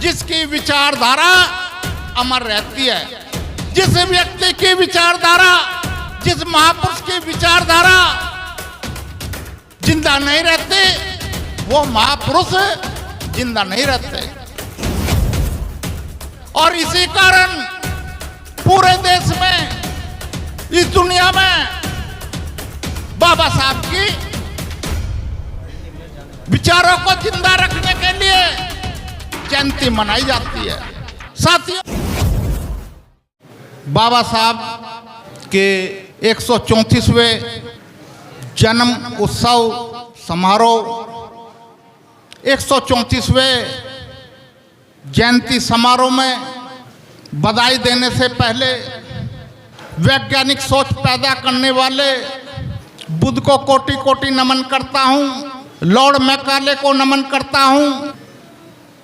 जिसकी विचारधारा अमर रहती है, जिस व्यक्ति की विचारधारा, जिस महापुरुष की विचारधारा जिंदा नहीं रहते, वो महापुरुष जिंदा नहीं रहते। और इसी कारण पूरे देश में, इस दुनिया में बाबा साहब की विचारों को जिंदा रखने के लिए जयंती मनाई जाती है। साथियों, बाबा साहब के 134वें जन्म उत्सव समारोह, 134वें जयंती समारोह में बधाई देने से पहले वैज्ञानिक सोच पैदा करने वाले बुद्ध को कोटि कोटि नमन करता हूँ, लॉर्ड मैकाले को नमन करता हूँ,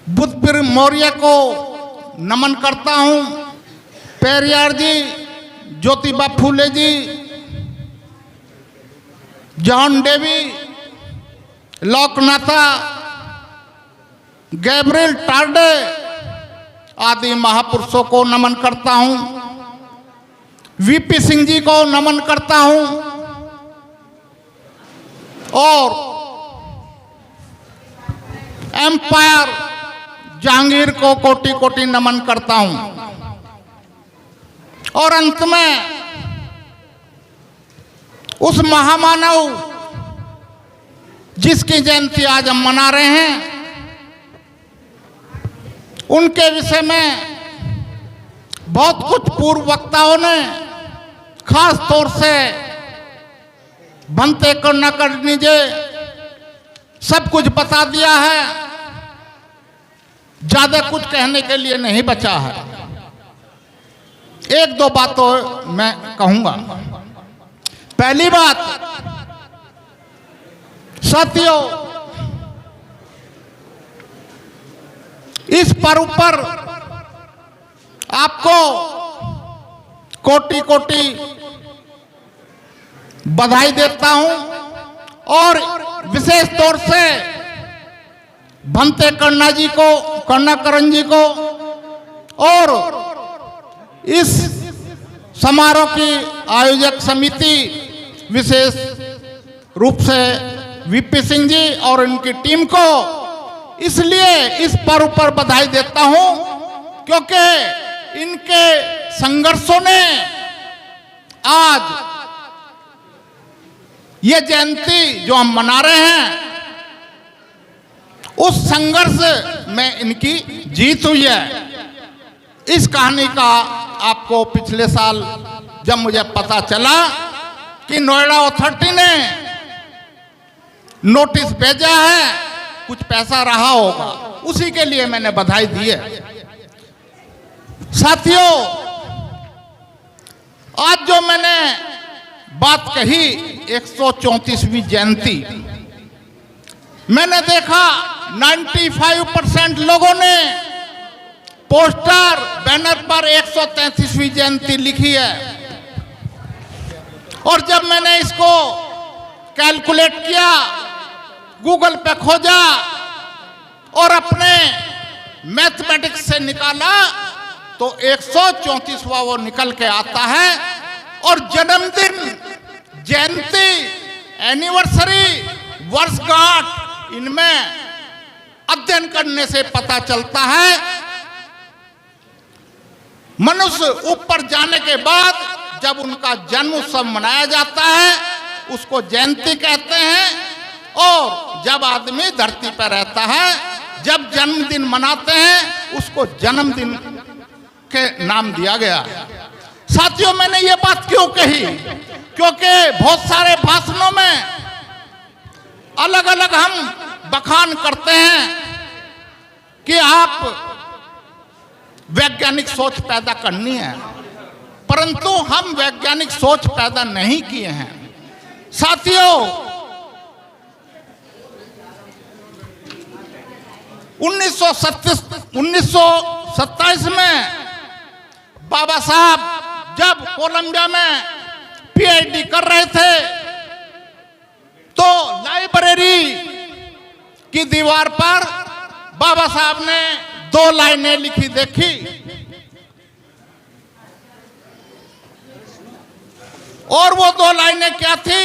बुद्धवीर मौर्य को नमन करता हूँ, पेरियार जी, Jyotiba Phule ji, John Dewey, लोकनाथा, Gabriel टार्डे आदि महापुरुषों को नमन करता हूँ, वीपी सिंह जी को नमन करता हूँ और एम्पायर जहांगीर को कोटि कोटि नमन करता हूँ। और अंत में उस महामानव जिसकी जयंती आज हम मना रहे हैं, उनके विषय में बहुत कुछ पूर्व वक्ताओं ने खास तौर से बनते कर्णकर्णी जी सब कुछ बता दिया है, ज्यादा कुछ कहने के लिए नहीं बचा है। एक दो बातों मैं कहूंगा। पहली बात, साथियों, इस पर्व पर आपको कोटि कोटि बधाई देता हूं और विशेष तौर से भंते कर्णाकरण जी को और इस समारोह की आयोजक समिति विशेष रूप से वीपी सिंह जी और इनकी टीम को इसलिए इस पर्व पर बधाई देता हूं क्योंकि इनके संघर्षों ने आज ये जयंती जो हम मना रहे हैं, उस संघर्ष में इनकी जीत हुई है। इस कहानी का आपको पिछले साल जब मुझे पता चला कि नोएडा अथॉरिटी ने नोटिस भेजा है, कुछ पैसा रहा होगा, उसी के लिए मैंने बधाई दी है। साथियों, आज जो मैंने बात कही 134वीं जयंती, मैंने देखा 95% लोगों ने पोस्टर बैनर पर 133वीं जयंती लिखी है। और जब मैंने इसको कैलकुलेट किया, गूगल पे खोजा और अपने मैथमेटिक्स से निकाला तो 134वां वो निकल के आता है। और जन्मदिन, जयंती, एनिवर्सरी, वर्षगांठ, इनमें अध्ययन करने से पता चलता है मनुष्य ऊपर जाने के बाद जब उनका जन्म उत्सव मनाया जाता है उसको जयंती कहते हैं। और जब आदमी धरती पर रहता है, जब जन्मदिन मनाते हैं, उसको जन्मदिन के नाम दिया गया। साथियों, मैंने ये बात क्यों कही? क्योंकि बहुत सारे भाषणों में अलग अलग हम बखान करते हैं कि आप वैज्ञानिक सोच पैदा करनी है, परंतु हम वैज्ञानिक सोच पैदा नहीं किए हैं। साथियों, 1927 में बाबा साहब जब कोलंबिया में पीएचडी कर रहे थे तो लाइब्रेरी की दीवार पर बाबा साहब ने दो लाइनें लिखी देखी, और वो दो लाइनें क्या थी?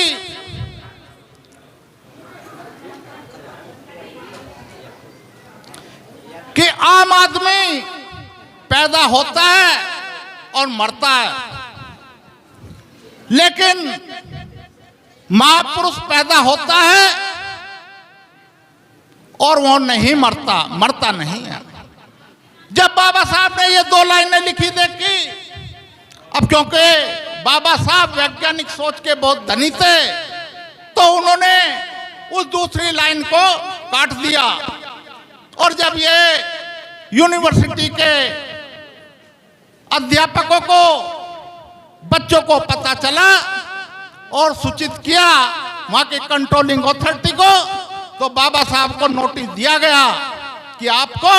कि आम आदमी पैदा होता है और मरता है, लेकिन महापुरुष पैदा होता है और वो नहीं मरता, मरता नहीं है। जब बाबा साहब ने ये दो लाइनें लिखी देखी, अब क्योंकि बाबा साहब वैज्ञानिक सोच के बहुत धनी थे, तो उन्होंने उस दूसरी लाइन को काट दिया। और जब ये यूनिवर्सिटी के अध्यापकों को, बच्चों को पता चला और सूचित किया वहां के कंट्रोलिंग अथॉरिटी को, तो बाबा साहब को नोटिस दिया गया कि आपको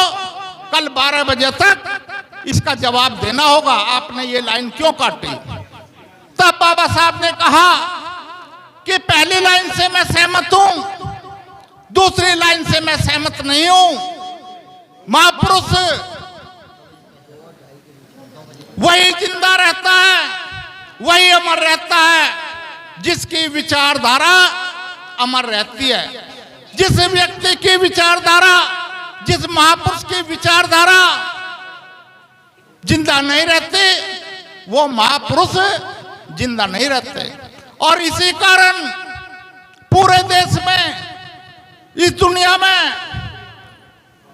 कल 12 बजे तक इसका जवाब देना होगा, आपने ये लाइन क्यों काटी। तब बाबा साहब ने कहा कि पहली लाइन से मैं सहमत हूं, दूसरी लाइन से मैं सहमत नहीं हूं। महापुरुष वही जिंदा रहता है, वही अमर रहता है जिसकी विचारधारा अमर रहती है। जिस व्यक्ति की विचारधारा, जिस महापुरुष की विचारधारा जिंदा नहीं रहती, वो महापुरुष जिंदा नहीं रहते। और इसी कारण पूरे देश में, इस दुनिया में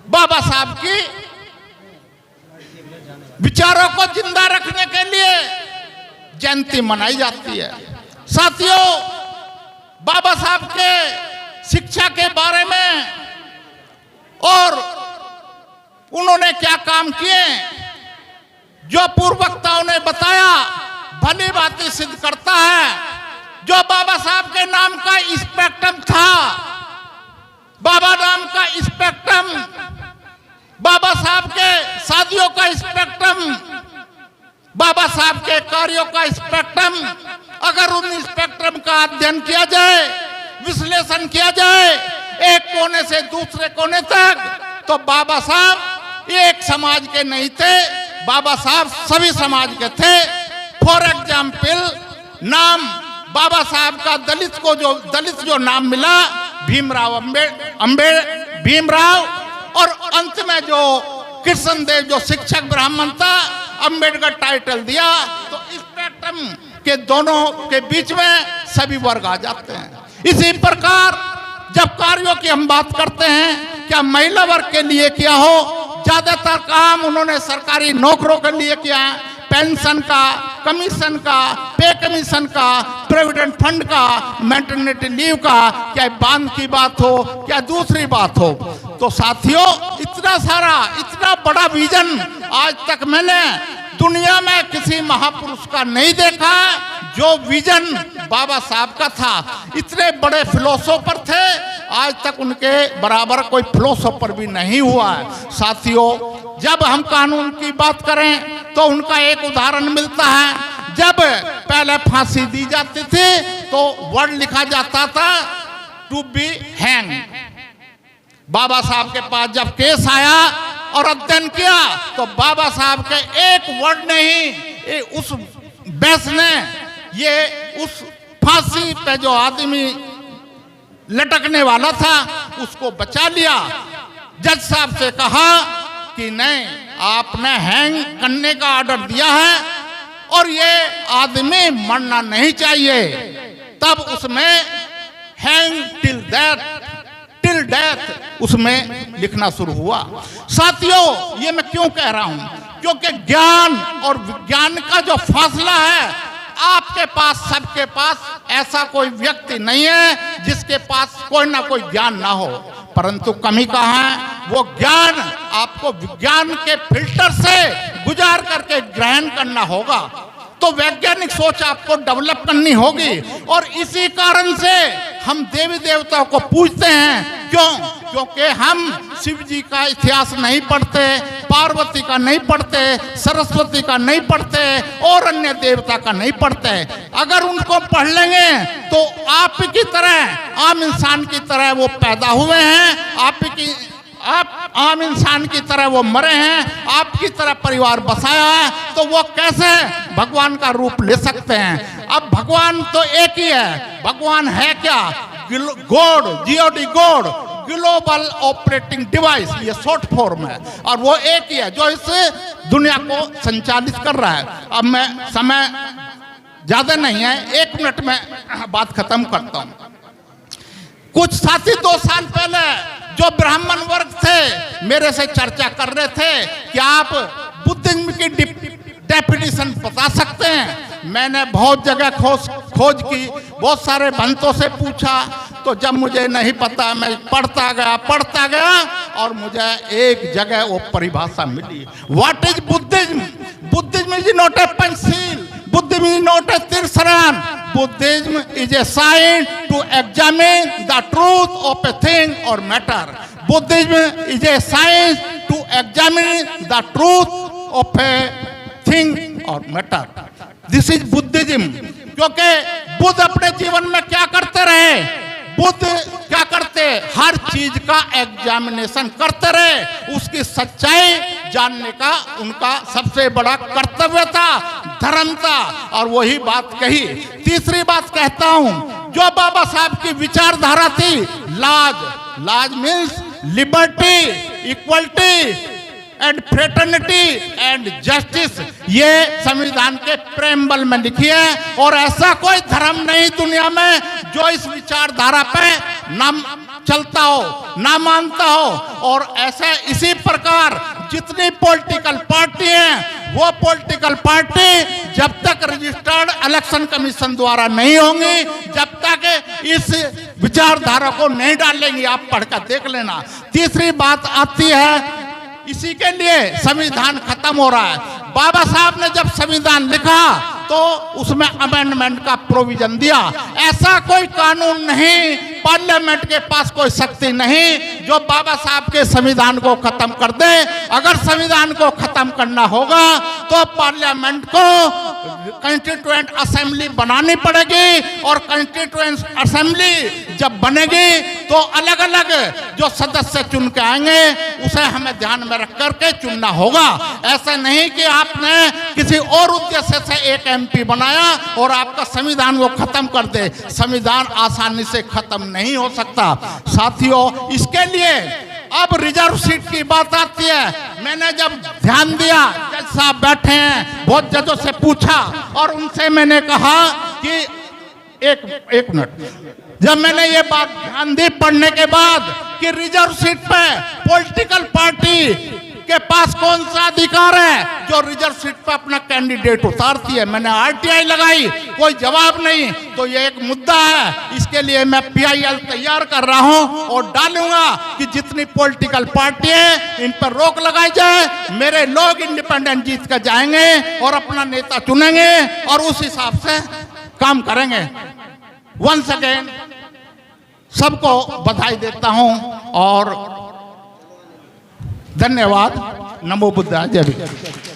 बाबा साहब की विचारों को जिंदा रखने के लिए जयंती मनाई जाती है। साथियों, बाबा साहब के शिक्षा के बारे में और उन्होंने क्या काम किए, जो पूर्व वक्ताओं ने बताया, भली बातें सिद्ध करता है। जो बाबा साहब के नाम का स्पेक्ट्रम था, बाबा नाम का स्पेक्ट्रम, बाबा साहब के शादियों का स्पेक्ट्रम, बाबा साहब के कार्यों का स्पेक्ट्रम, अगर उन स्पेक्ट्रम का अध्ययन किया जाए, विश्लेषण किया जाए एक कोने से दूसरे कोने तक, तो बाबा साहब एक समाज के नहीं थे, बाबा साहब सभी समाज के थे। फॉर एग्जाम्पल, नाम बाबा साहब का दलित जो नाम मिला, भीमराव भीमराव, और अंत में जो कृष्णदेव जो शिक्षक ब्राह्मण था, अंबेडकर टाइटल दिया। तो स्पेक्ट्रम के दोनों के बीच में सभी वर्ग आ जाते हैं। इसी प्रकार जब कार्यों की हम बात करते हैं, क्या महिला वर्ग के लिए किया हो, ज्यादातर काम उन्होंने सरकारी नौकरों के लिए किया, पेंशन का, कमीशन का, पे कमीशन का, प्रोविडेंट फंड का, मैटरनिटी लीव का, क्या बांध की बात हो, क्या दूसरी बात हो। तो साथियों, इतना सारा, इतना बड़ा विजन आज तक मैंने दुनिया में किसी महापुरुष का नहीं देखा जो विजन बाबा साहब का था। इतने बड़े फिलोसोफर थे, आज तक उनके बराबर कोई फिलोसोफर भी नहीं हुआ है। साथियों, जब हम कानून की बात करें तो उनका एक उदाहरण मिलता है। जब पहले फांसी दी जाती थी तो वर्ड लिखा जाता था टू बी हैंग। बाबा साहब के पास जब केस आया और अध्ययन किया तो बाबा साहब के एक वर्ड नहीं, उस बेस ने ये उस फांसी पे जो आदमी लटकने वाला था उसको बचा लिया। जज साहब से कहा कि नहीं, आपने हैंग करने का ऑर्डर दिया है और ये आदमी मरना नहीं चाहिए। तब उसमें हैंग टिल डेथ उसमें लिखना शुरू हुआ। साथियों, ये मैं क्यों कह रहा हूं, क्योंकि ज्ञान और विज्ञान का जो फासला है, आपके पास, सबके पास ऐसा कोई व्यक्ति नहीं है जिसके पास कोई ना कोई ज्ञान ना हो, परंतु कमी कहाँ है, वो ज्ञान आपको विज्ञान के फिल्टर से गुजार करके ग्रहण करना होगा। तो वैज्ञानिक सोच आपको डेवलप करनी होगी। और इसी कारण से हम देवी देवताओं को पूजते हैं। क्यों? क्योंकि हम शिव जी का इतिहास नहीं पढ़ते, पार्वती का नहीं पढ़ते, सरस्वती का नहीं पढ़ते और अन्य देवता का नहीं पढ़ते। अगर उनको पढ़ लेंगे तो आप की तरह, आम इंसान की तरह वो पैदा हुए हैं, आप आम इंसान की तरह वो मरे हैं, आपकी तरह परिवार बसाया है, तो वो कैसे भगवान का रूप ले सकते हैं? अब भगवान तो एक ही है। भगवान है क्या? God, GOD, God, global operating device, ये शॉर्ट फॉर्म है, और वो एक ही है जो इस दुनिया को संचालित कर रहा है। अब मैं, समय ज्यादा नहीं है, 1 मिनट में बात खत्म करता हूं। कुछ साथी 2 साल पहले जो ब्राह्मण वर्ग थे मेरे से चर्चा कर रहे थे कि आप बुद्धिज्म की डेफिनेशन बता सकते हैं। मैंने बहुत जगह खोज की, बहुत सारे भंतों से पूछा, तो जब मुझे नहीं पता मैं पढ़ता गया और मुझे एक जगह वो परिभाषा मिली। What is Buddhism? Buddhism is not a pencil, Buddhism is not a तिरसरान, Buddhism is a science to examine the truth of a thing और matter. Buddhism is a science to examine the truth of a thing और matter. This is Buddhism. क्योंकि बुद्ध अपने जीवन में क्या करते रहे? बुद्ध क्या करते? हर चीज का एग्जामिनेशन करते रहे, उसकी सच्चाई जानने का उनका सबसे बड़ा कर्तव्य था, धर्म था, और वही बात कही। तीसरी बात कहता हूं, जो बाबा साहब की विचारधारा थी, लाज means liberty, equality and fraternity and justice, ये संविधान के प्रेम्बल में लिखी है। और ऐसा कोई धर्म नहीं दुनिया में जो इस विचारधारा पे ना चलता हो, ना मानता हो। और ऐसे इसी प्रकार जितनी पॉलिटिकल पार्टी हैं, वो पॉलिटिकल पार्टी जब तक रजिस्टर्ड इलेक्शन कमीशन द्वारा नहीं होंगी, जब तक इस विचारधारा को नहीं डालेंगी, आप पढ़कर देख लेना। तीसरी बात आती है, इसी के लिए संविधान खत्म हो रहा है। बाबा साहब ने जब संविधान लिखा तो उसमें अमेंडमेंट का प्रोविजन दिया। ऐसा कोई कानून नहीं, पार्लियामेंट के पास कोई शक्ति नहीं जो बाबा साहब के संविधान को खत्म कर दे। अगर संविधान को खत्म करना होगा तो पार्लियामेंट को कॉन्स्टिट्यूएंट असेंबली बनानी पड़ेगी, और कॉन्स्टिट्यूएंट असेंबली जब बनेगी तो अलग अलग जो सदस्य चुन के आएंगे उसे हमें ध्यान में रख करके चुनना होगा। ऐसा नहीं कि आपने किसी और उद्देश्य से एक MP बनाया और आपका संविधान वो खत्म कर दे। संविधान आसानी से खत्म नहीं हो सकता साथियों। इसके लिए अब रिजर्व सीट की बात आती है। मैंने जब ध्यान दिया, जज साहब बैठे हैं, बहुत जजों से पूछा और उनसे मैंने कहा कि एक मिनट, जब मैंने ये बात ध्यान दी पढ़ने के बाद कि रिजर्व सीट पे पॉलिटिकल पार्टी के पास कौन सा अधिकार है जो रिजर्व सीट पे अपना कैंडिडेट उतारती है। मैंने RTI लगाई, कोई जवाब नहीं। तो ये एक मुद्दा है, इसके लिए मैं PIL तैयार कर रहा हूं और डालूंगा कि जितनी पॉलिटिकल पार्टी है इन पर रोक लगाई जाए। मेरे लोग इंडिपेंडेंट जीत कर जाएंगे और अपना नेता चुनेंगे और उस हिसाब से काम करेंगे। वंस अगेन सबको बधाई देता हूं और धन्यवाद। नमो बुद्धाय, जय हिंद।